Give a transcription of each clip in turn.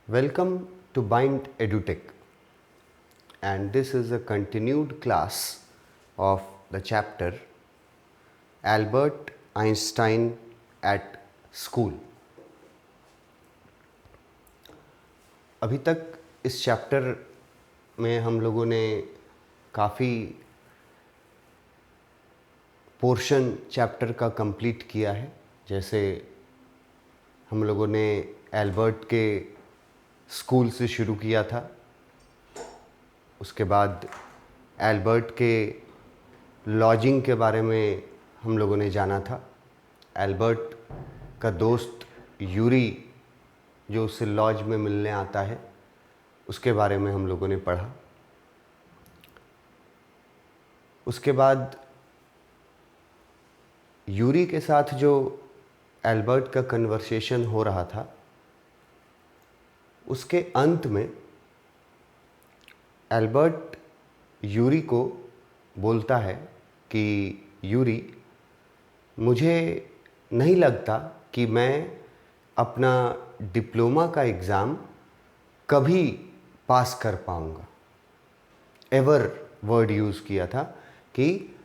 Welcome to Bind EduTech, and this is a continued class of the chapter Albert Einstein at School. अभी तक इस chapter में हम लोगों ने काफ़ी पोर्शन चैप्टर का कंप्लीट किया है। जैसे हम लोगों ने एल्बर्ट के स्कूल से शुरू किया था, उसके बाद एल्बर्ट के लॉजिंग के बारे में हम लोगों ने जाना था। एल्बर्ट का दोस्त यूरी जो उससे लॉज में मिलने आता है, उसके बारे में हम लोगों ने पढ़ा। उसके बाद यूरी के साथ जो एल्बर्ट का कन्वर्सेशन हो रहा था, उसके अंत में एल्बर्ट यूरी को बोलता है कि यूरी, मुझे नहीं लगता कि मैं अपना डिप्लोमा का एग्ज़ाम कभी पास कर पाऊँगा। एवर वर्ड यूज़ किया था कि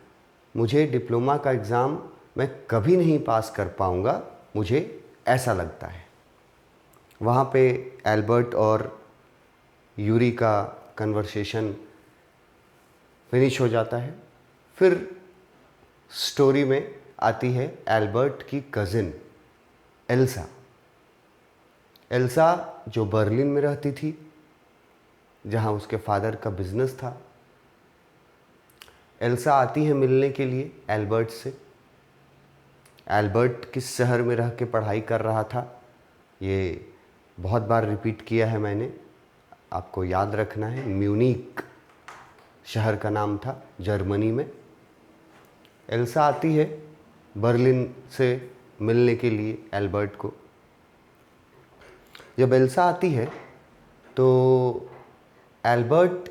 मुझे डिप्लोमा का एग्ज़ाम मैं कभी नहीं पास कर पाऊँगा, मुझे ऐसा लगता है। वहाँ पे एल्बर्ट और यूरी का कन्वर्सेशन फिनिश हो जाता है। फिर स्टोरी में आती है एल्बर्ट की कज़िन एल्सा। एल्सा जो बर्लिन में रहती थी, जहाँ उसके फादर का बिजनेस था। एल्सा आती है मिलने के लिए एल्बर्ट से। एल्बर्ट किस शहर में रह के पढ़ाई कर रहा था, ये बहुत बार रिपीट किया है मैंने, आपको याद रखना है। म्यूनिक शहर का नाम था, जर्मनी में। एल्सा आती है बर्लिन से मिलने के लिए एल्बर्ट को। जब एल्सा आती है तो एल्बर्ट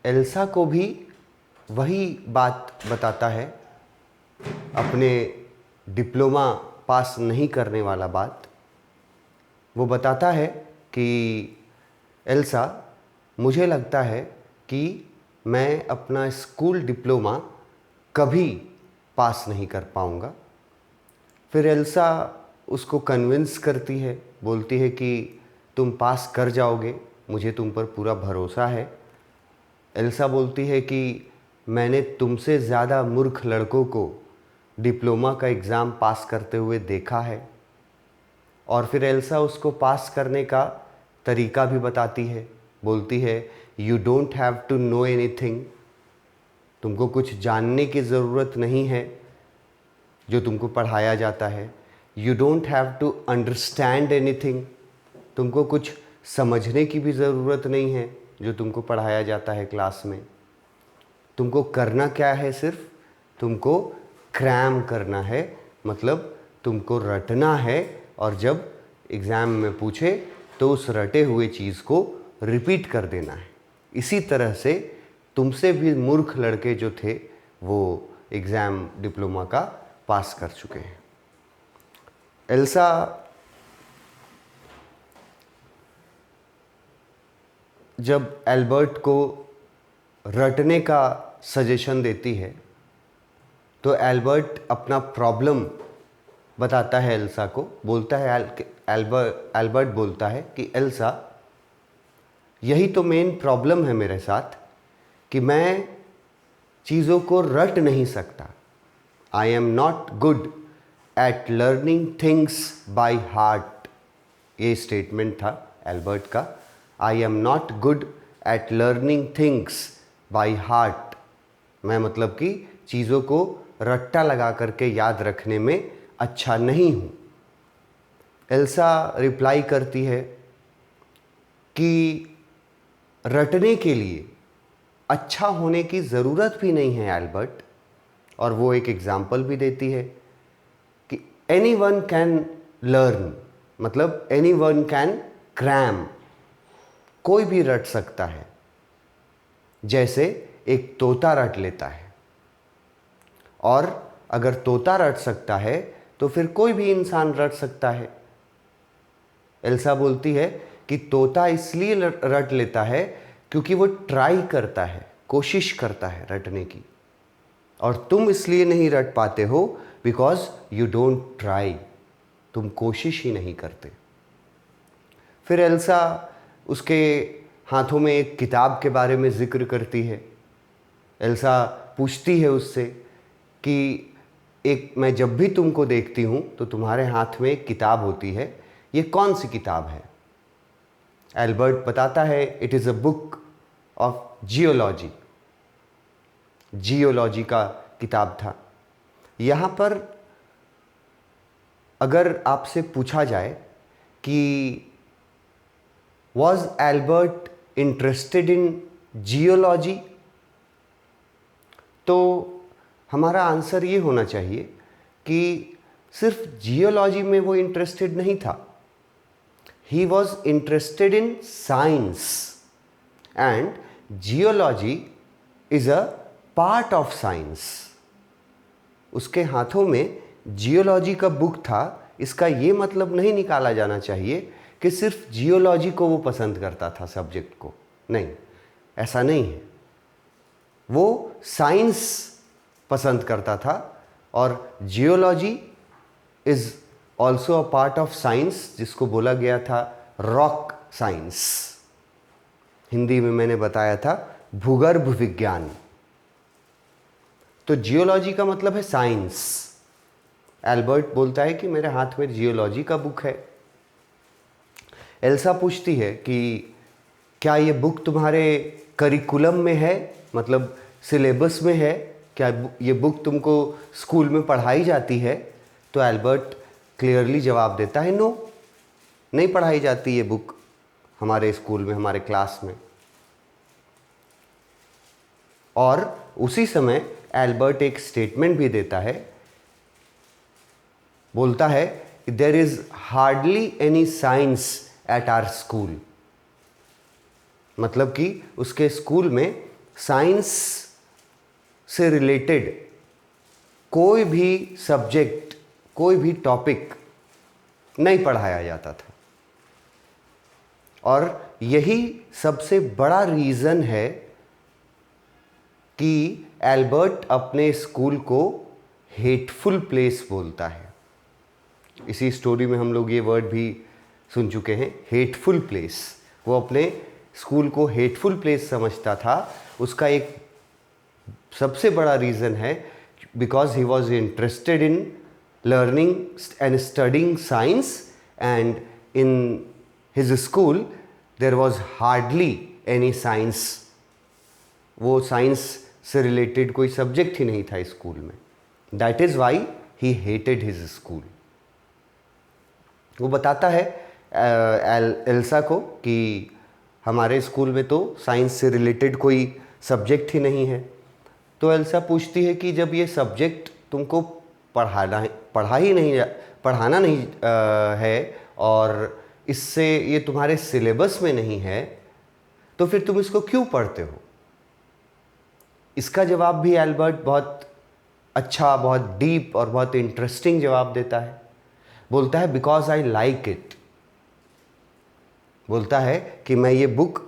एल्सा को भी वही बात बताता है, अपने डिप्लोमा पास नहीं करने वाला बात। वो बताता है कि एल्सा, मुझे लगता है कि मैं अपना स्कूल डिप्लोमा कभी पास नहीं कर पाऊँगा। फिर एल्सा उसको कन्विंस करती है, बोलती है कि तुम पास कर जाओगे, मुझे तुम पर पूरा भरोसा है। एल्सा बोलती है कि मैंने तुमसे ज़्यादा मूर्ख लड़कों को डिप्लोमा का एग्ज़ाम पास करते हुए देखा है। और फिर एल्सा उसको पास करने का तरीका भी बताती है। बोलती है, you don't have to know anything, तुमको कुछ जानने की ज़रूरत नहीं है जो तुमको पढ़ाया जाता है। You don't have to understand anything, तुमको कुछ समझने की भी ज़रूरत नहीं है जो तुमको पढ़ाया जाता है क्लास में। तुमको करना क्या है, सिर्फ तुमको क्रैम करना है, मतलब तुमको रटना है, और जब एग्ज़ाम में पूछे तो उस रटे हुए चीज़ को रिपीट कर देना है। इसी तरह से तुमसे भी मूर्ख लड़के जो थे वो एग्ज़ाम डिप्लोमा का पास कर चुके हैं। एल्सा जब एल्बर्ट को रटने का सजेशन देती है तो एल्बर्ट अपना प्रॉब्लम बताता है एल्सा को। बोलता है एल्बर्ट बोलता है कि एल्सा, यही तो मेन प्रॉब्लम है मेरे साथ कि मैं चीज़ों को रट नहीं सकता। I am not good at learning things by heart, ये स्टेटमेंट था एल्बर्ट का। I am not good at learning things by heart, मैं मतलब कि चीज़ों को रट्टा लगा करके याद रखने में अच्छा नहीं हूँ। एल्सा रिप्लाई करती है कि रटने के लिए अच्छा होने की ज़रूरत भी नहीं है एल्बर्ट। और वो एक एग्ज़ाम्पल भी देती है कि एनी वन कैन लर्न, मतलब एनी वन कैन क्रैम, कोई भी रट सकता है, जैसे एक तोता रट लेता है। और अगर तोता रट सकता है तो फिर कोई भी इंसान रट सकता है। एल्सा बोलती है कि तोता इसलिए रट लेता है क्योंकि वो ट्राई करता है, कोशिश करता है रटने की, और तुम इसलिए नहीं रट पाते हो बिकॉज यू डोंट ट्राई, तुम कोशिश ही नहीं करते। फिर एल्सा उसके हाथों में एक किताब के बारे में जिक्र करती है। एल्सा पूछती है उससे कि मैं जब भी तुमको देखती हूँ तो तुम्हारे हाथ में एक किताब होती है, ये कौन सी किताब है? एल्बर्ट बताता है it is a book of geology, geology का किताब था। यहाँ पर अगर आपसे पूछा जाए कि was Albert interested in geology, तो हमारा आंसर ये होना चाहिए कि सिर्फ जियोलॉजी में वो इंटरेस्टेड नहीं था। ही was interested in science and geology is a part of science. उसके हाथों में जियोलॉजी का बुक था। इसका ये मतलब नहीं निकाला जाना चाहिए कि सिर्फ जियोलॉजी को वो पसंद करता था, सब्जेक्ट को। नहीं, ऐसा नहीं है। वो साइंस पसंद करता था और geology is also a part of science, जिसको बोला गया था रॉक साइंस। हिंदी में मैंने बताया था भूगर्भ विज्ञान। तो जियोलॉजी का मतलब है साइंस। एल्बर्ट बोलता है कि मेरे हाथ में जियोलॉजी का बुक है। एल्सा पूछती है कि क्या ये बुक तुम्हारे करिकुलम में है, मतलब सिलेबस में है? क्या ये बुक तुमको स्कूल में पढ़ाई जाती है? तो एल्बर्ट क्लियरली जवाब देता है नो, नहीं पढ़ाई जाती ये बुक हमारे स्कूल में, हमारे क्लास में। और उसी समय एल्बर्ट एक स्टेटमेंट भी देता है, बोलता है there is hardly any science at our school. मतलब कि उसके स्कूल में साइंस से रिलेटेड कोई भी सब्जेक्ट, कोई भी टॉपिक नहीं पढ़ाया जाता था। और यही सबसे बड़ा रीज़न है कि एल्बर्ट अपने स्कूल को हेटफुल प्लेस बोलता है। इसी स्टोरी में हम लोग ये वर्ड भी सुन चुके हैं, हेटफुल प्लेस। वो अपने स्कूल को हेटफुल प्लेस समझता था। उसका एक सबसे बड़ा रीज़न है because he was interested in learning and studying science, and in his school there was hardly any science. वो साइंस से रिलेटेड कोई सब्जेक्ट ही नहीं था स्कूल में। That is why he hated his school. वो बताता है एल्सा को कि हमारे स्कूल में तो साइंस से रिलेटेड कोई सब्जेक्ट ही नहीं है। तो एल्सा पूछती है कि जब ये सब्जेक्ट तुमको पढ़ाना नहीं है और इससे ये तुम्हारे सिलेबस में नहीं है, तो फिर तुम इसको क्यों पढ़ते हो? इसका जवाब भी एल्बर्ट बहुत अच्छा, बहुत डीप और बहुत इंटरेस्टिंग जवाब देता है। बोलता है बिकॉज आई लाइक इट। बोलता है कि मैं ये बुक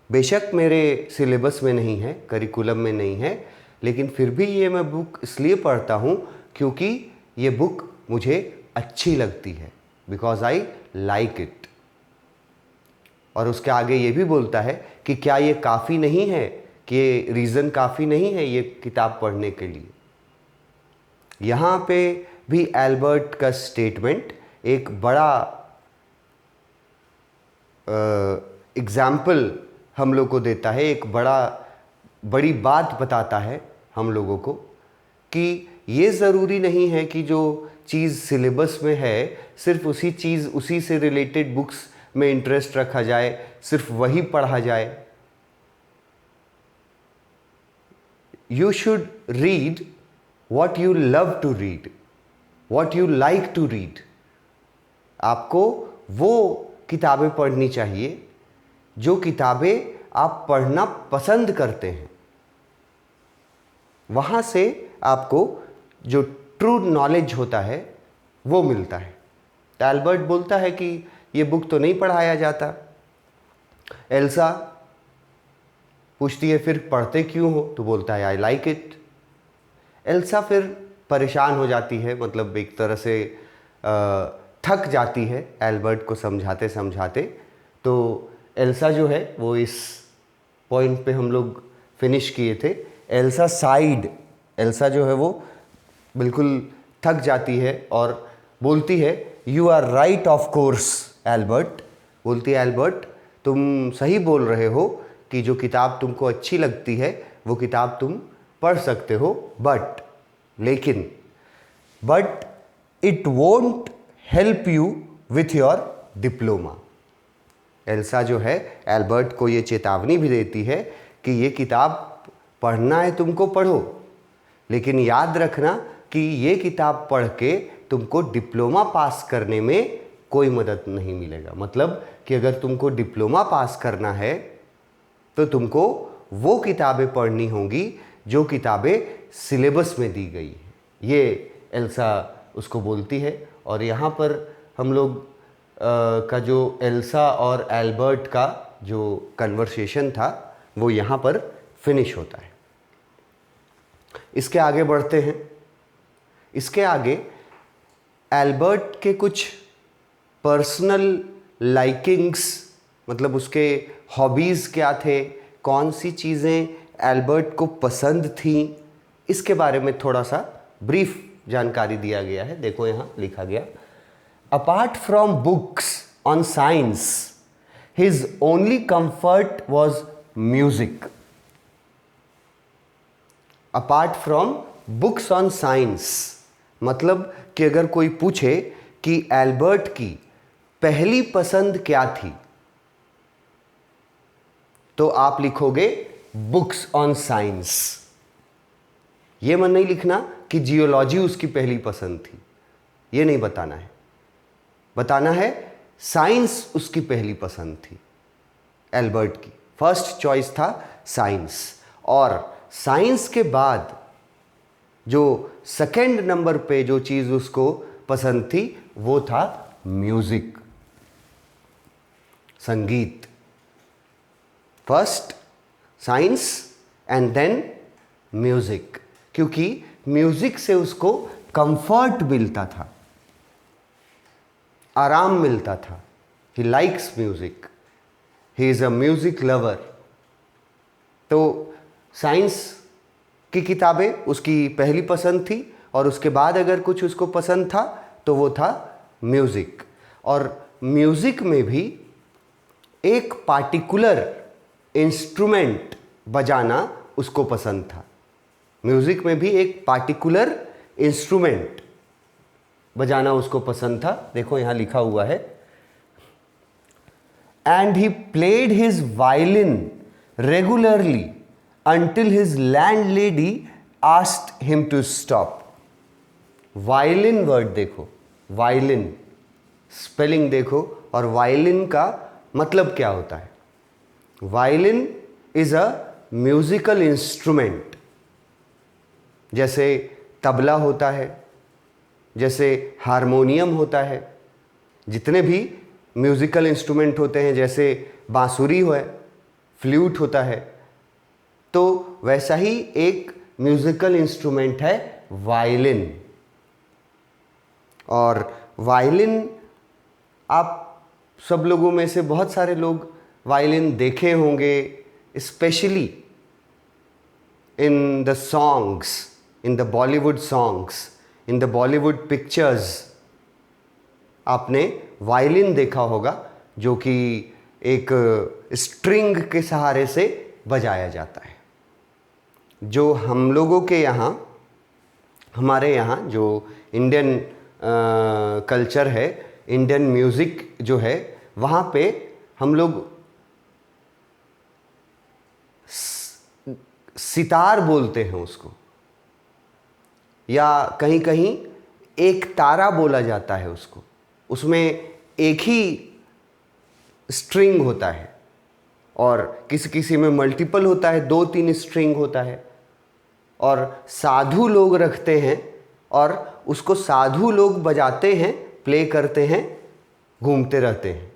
बेशक मेरे सिलेबस में नहीं है, करिकुलम में नहीं है, लेकिन फिर भी ये मैं बुक इसलिए पढ़ता हूँ क्योंकि ये बुक मुझे अच्छी लगती है, बिकॉज आई लाइक इट। और उसके आगे ये भी बोलता है कि क्या ये काफ़ी नहीं है, कि ये रीज़न काफ़ी नहीं है ये किताब पढ़ने के लिए। यहाँ पे भी एल्बर्ट का स्टेटमेंट एक बड़ा एग्ज़ाम्पल हम लोग को देता है, एक बड़ी बात बताता है हम लोगों को कि ये ज़रूरी नहीं है कि जो चीज़ सिलेबस में है सिर्फ उसी से रिलेटेड बुक्स में इंटरेस्ट रखा जाए, सिर्फ वही पढ़ा जाए। You should read what you love to read, what you like to read. आपको वो किताबें पढ़नी चाहिए जो किताबें आप पढ़ना पसंद करते हैं। वहाँ से आपको जो ट्रू नॉलेज होता है वो मिलता है। तो एल्बर्ट बोलता है कि ये बुक तो नहीं पढ़ाया जाता, एल्सा पूछती है फिर पढ़ते क्यों हो, तो बोलता है आई लाइक इट। एल्सा फिर परेशान हो जाती है, मतलब एक तरह से थक जाती है एल्बर्ट को समझाते समझाते। तो एल्सा जो है वो इस पॉइंट पे हम लोग फिनिश किए थे। एल्सा साइड, एल्सा जो है वो बिल्कुल थक जाती है और बोलती है you are right of course Albert. बोलती है एल्बर्ट तुम सही बोल रहे हो कि जो किताब तुमको अच्छी लगती है वो किताब तुम पढ़ सकते हो, लेकिन it won't help you with your diploma. Elsa जो है एल्बर्ट को ये चेतावनी भी देती है कि ये किताब पढ़ना है तुमको पढ़ो, लेकिन याद रखना कि ये किताब पढ़ के तुमको डिप्लोमा पास करने में कोई मदद नहीं मिलेगा। मतलब कि अगर तुमको डिप्लोमा पास करना है तो तुमको वो किताबें पढ़नी होंगी जो किताबें सिलेबस में दी गई है। ये एल्सा उसको बोलती है। और यहाँ पर हम लोग का जो एल्सा और एल्बर्ट का जो कन्वर्सेशन था वो यहाँ पर फिनिश होता है। इसके आगे बढ़ते हैं। इसके आगे एल्बर्ट के कुछ पर्सनल लाइकिंग्स, मतलब उसके हॉबीज़ क्या थे, कौन सी चीज़ें एल्बर्ट को पसंद थीं, इसके बारे में थोड़ा सा ब्रीफ जानकारी दिया गया है। देखो यहाँ लिखा गया, apart from books on science his only comfort was music. Apart from books on science मतलब कि अगर कोई पूछे कि एल्बर्ट की पहली पसंद क्या थी, तो आप लिखोगे बुक्स ऑन साइंस। ये मन नहीं लिखना कि जियोलॉजी उसकी पहली पसंद थी, ये नहीं बताना है। बताना है साइंस उसकी पहली पसंद थी। एल्बर्ट की फर्स्ट चॉइस था साइंस, और साइंस के बाद जो सेकंड नंबर पे जो चीज़ उसको पसंद थी वो था म्यूज़िक, संगीत। First science and then music, क्योंकि म्यूज़िक से उसको कंफर्ट मिलता था, आराम मिलता था। He likes music, he is a music lover. तो साइंस की किताबें उसकी पहली पसंद थी, और उसके बाद अगर कुछ उसको पसंद था तो वो था म्यूज़िक। और म्यूज़िक में भी एक पार्टिकुलर इंस्ट्रूमेंट बजाना उसको पसंद था। म्यूज़िक में भी एक पार्टिकुलर इंस्ट्रूमेंट बजाना उसको पसंद था। देखो यहाँ लिखा हुआ है, and he played his violin regularly until his landlady asked him to stop. Violin word देखो, वायलिन स्पेलिंग देखो, और वायलिन का मतलब क्या होता है। Violin is a musical instrument. जैसे तबला होता है, जैसे हारमोनियम होता है, जितने भी म्यूजिकल इंस्ट्रूमेंट होते हैं, जैसे बांसुरी है, फ्लूट होता है, तो वैसा ही एक म्यूजिकल इंस्ट्रूमेंट है वायलिन। और वायलिन आप सब लोगों में से बहुत सारे लोग वायलिन देखे होंगे, specially in the songs, in the Bollywood songs, in the Bollywood pictures आपने वायलिन देखा होगा, जो कि एक स्ट्रिंग के सहारे से बजाया जाता है। जो हम लोगों के यहाँ, हमारे यहाँ जो इंडियन कल्चर है, इंडियन म्यूज़िक जो है, वहाँ पे हम लोग सितार बोलते हैं उसको, या कहीं कहीं एक तारा बोला जाता है उसको। उसमें एक ही स्ट्रिंग होता है, और किसी किसी में मल्टीपल होता है, 2-3 स्ट्रिंग होता है। और साधु लोग रखते हैं, और उसको साधु लोग बजाते हैं, प्ले करते हैं, घूमते रहते हैं।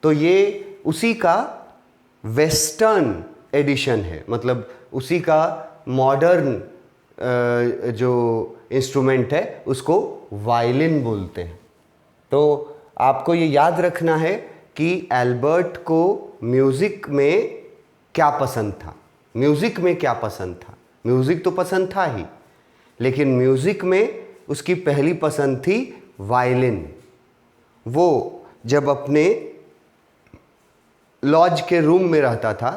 तो ये उसी का वेस्टर्न एडिशन है, मतलब उसी का मॉडर्न जो इंस्ट्रूमेंट है उसको वायलिन बोलते हैं। तो आपको ये याद रखना है कि एल्बर्ट को म्यूज़िक में क्या पसंद था। म्यूज़िक में क्या पसंद था? म्यूज़िक तो पसंद था ही, लेकिन म्यूज़िक में उसकी पहली पसंद थी वायलिन। वो जब अपने लॉज के रूम में रहता था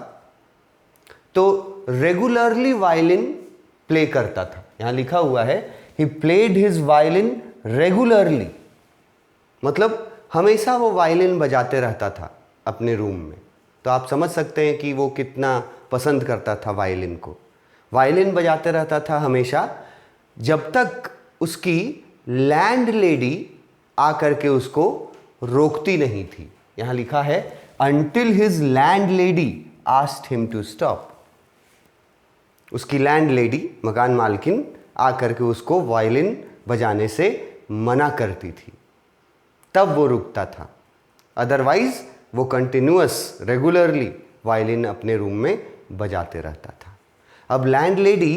तो रेगुलरली वायलिन प्ले करता था। यहाँ लिखा हुआ है he played his violin regularly, मतलब हमेशा वो वायलिन बजाते रहता था अपने रूम में। तो आप समझ सकते हैं कि वो कितना पसंद करता था वायलिन को। वायलिन बजाते रहता था हमेशा, जब तक उसकी लैंड लेडी आकर के उसको रोकती नहीं थी। यहाँ लिखा है until his landlady asked him to stop। उसकी लैंड लेडी, मकान मालकिन, आकर के उसको वायलिन बजाने से मना करती थी, तब वो रुकता था। अदरवाइज वो कंटिन्यूअस रेगुलरली वायलिन अपने रूम में बजाते रहता था। अब लैंड लेडी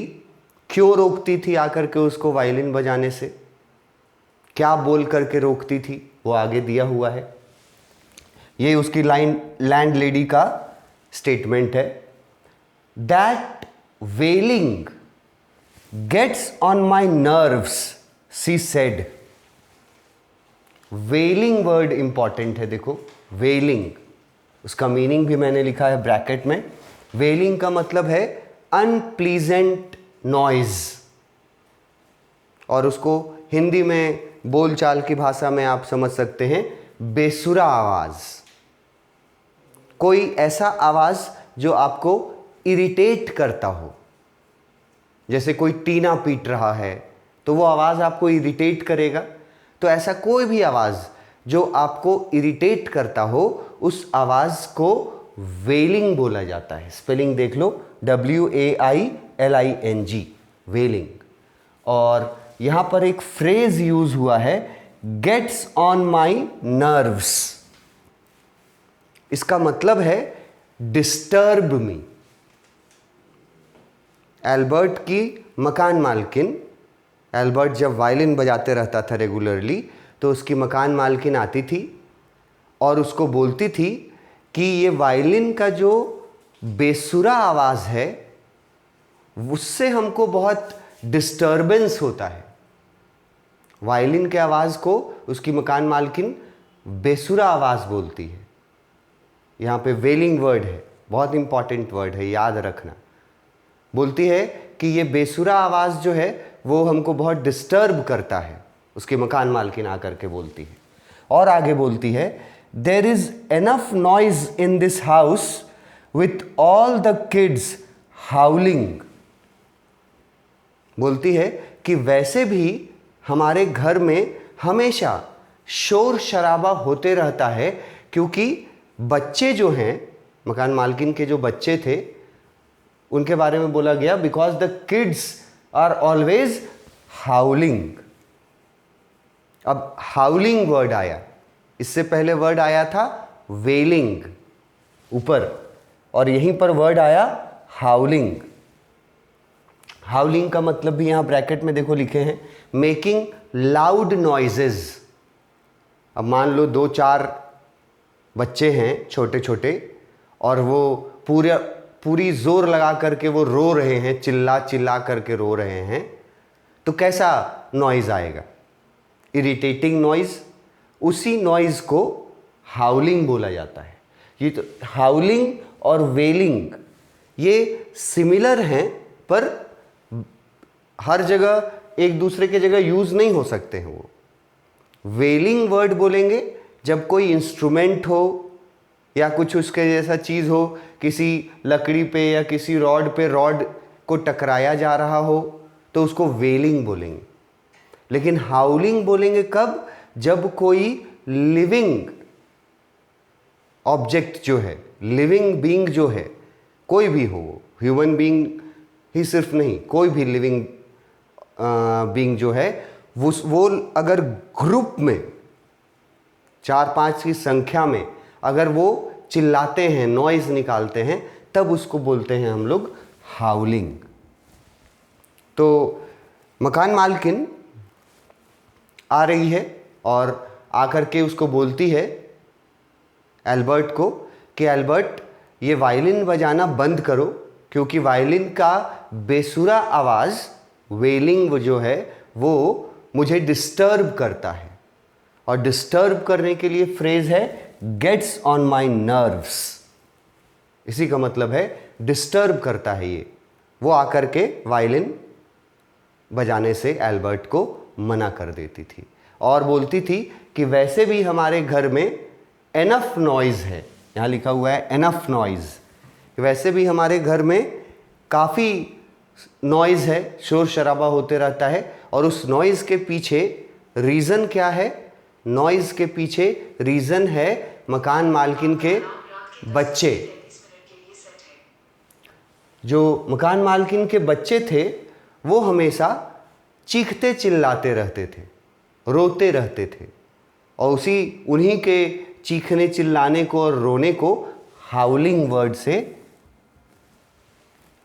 क्यों रोकती थी आकर के उसको वायलिन बजाने से? क्या बोल करके रोकती थी वो आगे दिया हुआ है। ये उसकी लैंड लेडी का स्टेटमेंट है। That wailing gets on my nerves she said. Wailing word important है, देखो वेलिंग, उसका मीनिंग भी मैंने लिखा है ब्रैकेट में। वेलिंग का मतलब है अनप्लीजेंट नॉइज, और उसको हिंदी में बोलचाल की भाषा में आप समझ सकते हैं बेसुरा आवाज। कोई ऐसा आवाज जो आपको इरिटेट करता हो, जैसे कोई टीना पीट रहा है तो वो आवाज आपको इरिटेट करेगा। तो ऐसा कोई भी आवाज जो आपको इरिटेट करता हो, उस आवाज को वेलिंग बोला जाता है। स्पेलिंग देख लो, WAILING, वेलिंग। और यहां पर एक फ्रेज यूज हुआ है, गेट्स ऑन माई नर्व्स। इसका मतलब है डिस्टर्ब मी। एल्बर्ट की मकान मालकिन, एल्बर्ट जब वायलिन बजाते रहता था रेगुलरली, तो उसकी मकान मालकिन आती थी और उसको बोलती थी कि ये वायलिन का जो बेसुरा आवाज़ है उससे हमको बहुत डिस्टर्बेंस होता है। वायलिन के आवाज़ को उसकी मकान मालकिन बेसुरा आवाज़ बोलती है। यहाँ पे वेलिंग वर्ड है, बहुत इंपॉर्टेंट वर्ड है, याद रखना। बोलती है कि ये बेसुरा आवाज़ जो है वो हमको बहुत डिस्टर्ब करता है, उसकी मकान मालकिन आकर के बोलती है। और आगे बोलती है, there is enough noise in this house with all the kids howling. बोलती है कि वैसे भी हमारे घर में हमेशा शोर शराबा होते रहता है, क्योंकि बच्चे जो हैं, मकान मालकिन के जो बच्चे थे, उनके बारे में बोला गया because the kids are always howling. अब हाउलिंग वर्ड आया, इससे पहले वर्ड आया था वेलिंग ऊपर, और यहीं पर वर्ड आया हाउलिंग। हाउलिंग का मतलब भी यहां ब्रैकेट में देखो लिखे हैं, मेकिंग लाउड नॉइजेज। अब मान लो 2-4 बच्चे हैं छोटे छोटे, और वो पूरी जोर लगा करके वो रो रहे हैं, चिल्ला चिल्ला करके रो रहे हैं, तो कैसा नॉइज आएगा? Irritating noise. उसी नॉइज को हाउलिंग बोला जाता है। ये तो हाउलिंग और वेलिंग ये सिमिलर हैं, पर हर जगह एक दूसरे के जगह यूज नहीं हो सकते हैं। वो वेलिंग वर्ड बोलेंगे जब कोई इंस्ट्रूमेंट हो या कुछ उसके जैसा चीज हो, किसी लकड़ी पे या किसी रॉड पे रॉड को टकराया जा रहा हो, तो उसको वेलिंग बोलेंगे। लेकिन हाउलिंग बोलेंगे कब? जब कोई लिविंग ऑब्जेक्ट जो है, लिविंग बीइंग जो है, कोई भी हो, ह्यूमन बीइंग ही सिर्फ नहीं, कोई भी लिविंग बीइंग जो है, वो अगर ग्रुप में 4-5 की संख्या में अगर वो चिल्लाते हैं, नॉइज निकालते हैं, तब उसको बोलते हैं हम लोग हाउलिंग। तो मकान मालकिन आ रही है और आकर के उसको बोलती है एल्बर्ट को कि एल्बर्ट, ये वायलिन बजाना बंद करो, क्योंकि वायलिन का बेसुरा आवाज़, वेलिंग जो है, वो मुझे डिस्टर्ब करता है। और डिस्टर्ब करने के लिए फ्रेज है गेट्स ऑन माई नर्व्स। इसी का मतलब है डिस्टर्ब करता है ये। वो आकर के वायलिन बजाने से एल्बर्ट को मना कर देती थी और बोलती थी कि वैसे भी हमारे घर में एनफ नॉइज़ है, यहाँ लिखा हुआ है एनफ नॉइज़, वैसे भी हमारे घर में काफ़ी नॉइज़ है, शोर शराबा होते रहता है। और उस नॉइज़ के पीछे रीज़न क्या है? नॉइज़ के पीछे रीज़न है मकान मालकिन के बच्चे। जो मकान मालकिन के बच्चे थे वो हमेशा चीखते चिल्लाते रहते थे, रोते रहते थे, और उन्हीं के चीखने चिल्लाने को और रोने को हाउलिंग वर्ड से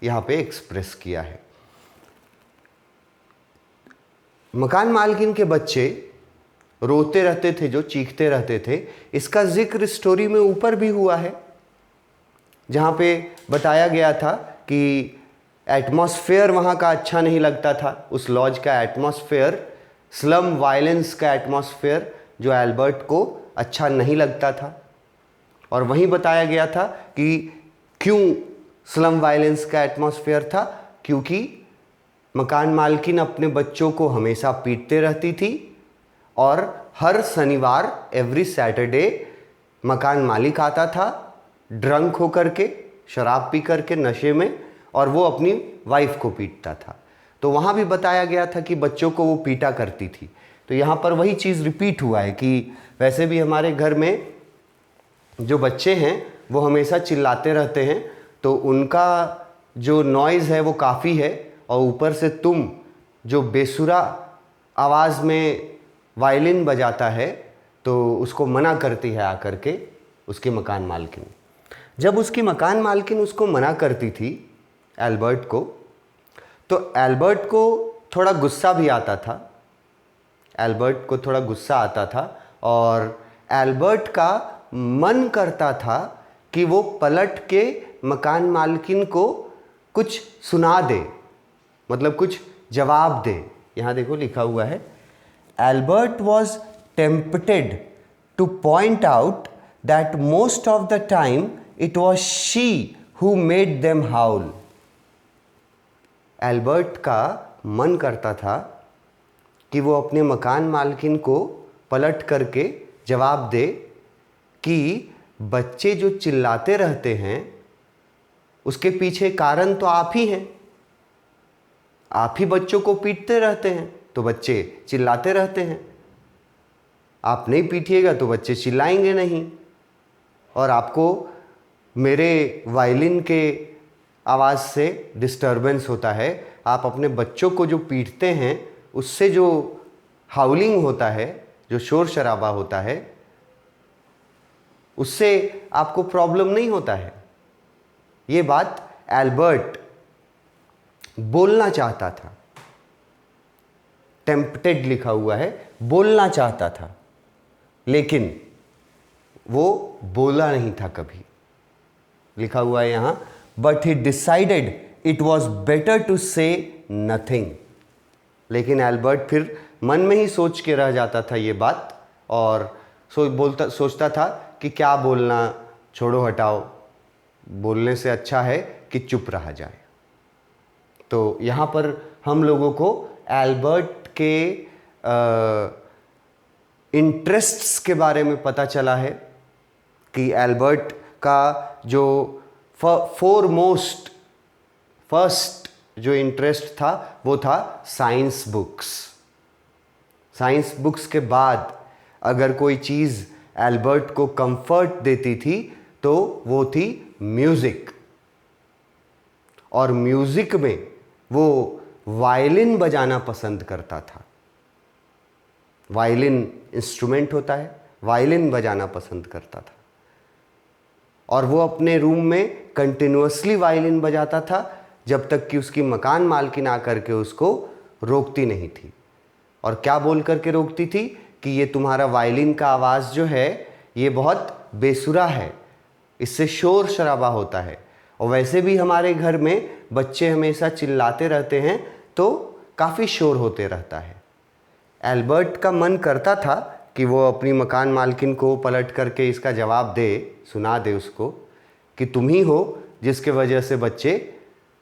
यहाँ पे एक्सप्रेस किया है। मकान मालकिन के बच्चे रोते रहते थे, जो चीखते रहते थे, इसका जिक्र स्टोरी में ऊपर भी हुआ है, जहाँ पे बताया गया था कि एटमॉस्फेयर वहाँ का अच्छा नहीं लगता था, उस लॉज का एटमॉस्फेयर, स्लम वायलेंस का एटमॉस्फेयर जो एल्बर्ट को अच्छा नहीं लगता था। और वहीं बताया गया था कि क्यों स्लम वायलेंस का एटमॉस्फेयर था, क्योंकि मकान मालकिन अपने बच्चों को हमेशा पीटते रहती थी और हर शनिवार एवरी सैटरडे मकान मालिक आता था ड्रंक होकर के, शराब पी करके नशे में, और वो अपनी वाइफ को पीटता था। तो वहाँ भी बताया गया था कि बच्चों को वो पीटा करती थी। तो यहाँ पर वही चीज़ रिपीट हुआ है कि वैसे भी हमारे घर में जो बच्चे हैं वो हमेशा चिल्लाते रहते हैं, तो उनका जो नॉइज़ है वो काफ़ी है, और ऊपर से तुम जो बेसुरा आवाज़ में वायलिन बजाता है, तो उसको मना करती है आकर के उसके मकान मालकिन। जब उसकी मकान मालकिन उसको मना करती थी एल्बर्ट को, तो एल्बर्ट को थोड़ा गुस्सा भी आता था, एल्बर्ट को थोड़ा गुस्सा आता था, और एल्बर्ट का मन करता था कि वो पलट के मकान मालकिन को कुछ सुना दे, मतलब कुछ जवाब दे। यहाँ देखो लिखा हुआ है, Albert was tempted to point out that most of the time it was she who made them howl. एल्बर्ट का मन करता था कि वो अपने मकान मालकिन को पलट करके जवाब दे कि बच्चे जो चिल्लाते रहते हैं उसके पीछे कारण तो आप ही हैं, आप ही बच्चों को पीटते रहते हैं तो बच्चे चिल्लाते रहते हैं, आप नहीं पीटिएगा तो बच्चे चिल्लाएंगे नहीं, और आपको मेरे वायलिन के आवाज़ से डिस्टर्बेंस होता है, आप अपने बच्चों को जो पीटते हैं उससे जो हाउलिंग होता है, जो शोर शराबा होता है, उससे आपको प्रॉब्लम नहीं होता है। ये बात एल्बर्ट बोलना चाहता था, टेम्पटेड लिखा हुआ है, बोलना चाहता था, लेकिन वो बोला नहीं था कभी। लिखा हुआ है यहाँ, but he decided it was better to say nothing. लेकिन एल्बर्ट फिर मन में ही सोच के रह जाता था ये बात, और सोचता था कि क्या बोलना, छोड़ो हटाओ, बोलने से अच्छा है कि चुप रहा जाए। तो यहाँ पर हम लोगों को एल्बर्ट के इंटरेस्ट्स के बारे में पता चला है कि एल्बर्ट का जो फर्स्ट जो इंटरेस्ट था वो था साइंस बुक्स। साइंस बुक्स के बाद अगर कोई चीज़ एल्बर्ट को कंफर्ट देती थी तो वो थी म्यूज़िक, और म्यूज़िक में वो वायलिन बजाना पसंद करता था। वायलिन इंस्ट्रूमेंट होता है, वायलिन बजाना पसंद करता था। और वो अपने रूम में कंटिन्यूअसली वायलिन बजाता था जब तक कि उसकी मकान मालकिन आकर के उसको रोकती नहीं थी। और क्या बोल करके रोकती थी कि ये तुम्हारा वायलिन का आवाज़ जो है ये बहुत बेसुरा है, इससे शोर शराबा होता है, और वैसे भी हमारे घर में बच्चे हमेशा चिल्लाते रहते हैं तो काफ़ी शोर होते रहता है। एल्बर्ट का मन करता था कि वो अपनी मकान मालकिन को पलट करके इसका जवाब दे, सुना दे उसको कि तुम ही हो जिसके वजह से बच्चे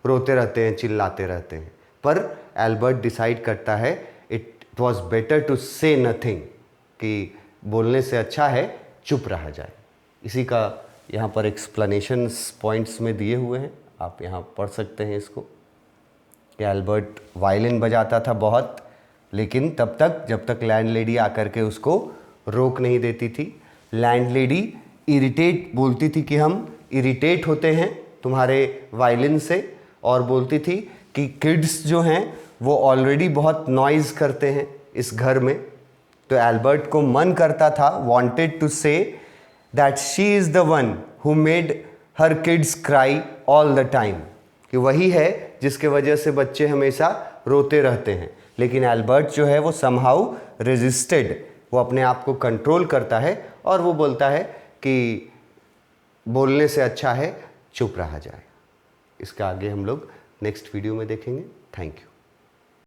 रोते रहते हैं, चिल्लाते रहते हैं। पर एल्बर्ट डिसाइड करता है it was better to say nothing, कि बोलने से अच्छा है चुप रहा जाए। इसी का यहाँ पर एक्सप्लेनेशंस पॉइंट्स में दिए हुए हैं, आप यहाँ पढ़ सकते हैं इसको कि एल्बर्ट वायलिन बजाता था बहुत, लेकिन तब तक जब तक लैंडलेडी आकर के उसको रोक नहीं देती थी। लैंडलेडी इरिटेट बोलती थी कि हम इरिटेट होते हैं तुम्हारे वायलिन से, और बोलती थी कि किड्स जो हैं वो ऑलरेडी बहुत नॉइज़ करते हैं इस घर में। तो एल्बर्ट को मन करता था, wanted to say that she is the one who made her kids cry all the time, कि वही है जिसके वजह से बच्चे हमेशा रोते रहते हैं। लेकिन एल्बर्ट जो है वो समहाउ रेजिस्टेड, वो अपने आप को कंट्रोल करता है और वो बोलता है कि बोलने से अच्छा है चुप रहा जाए। इसका आगे हम लोग नेक्स्ट वीडियो में देखेंगे। Thank you.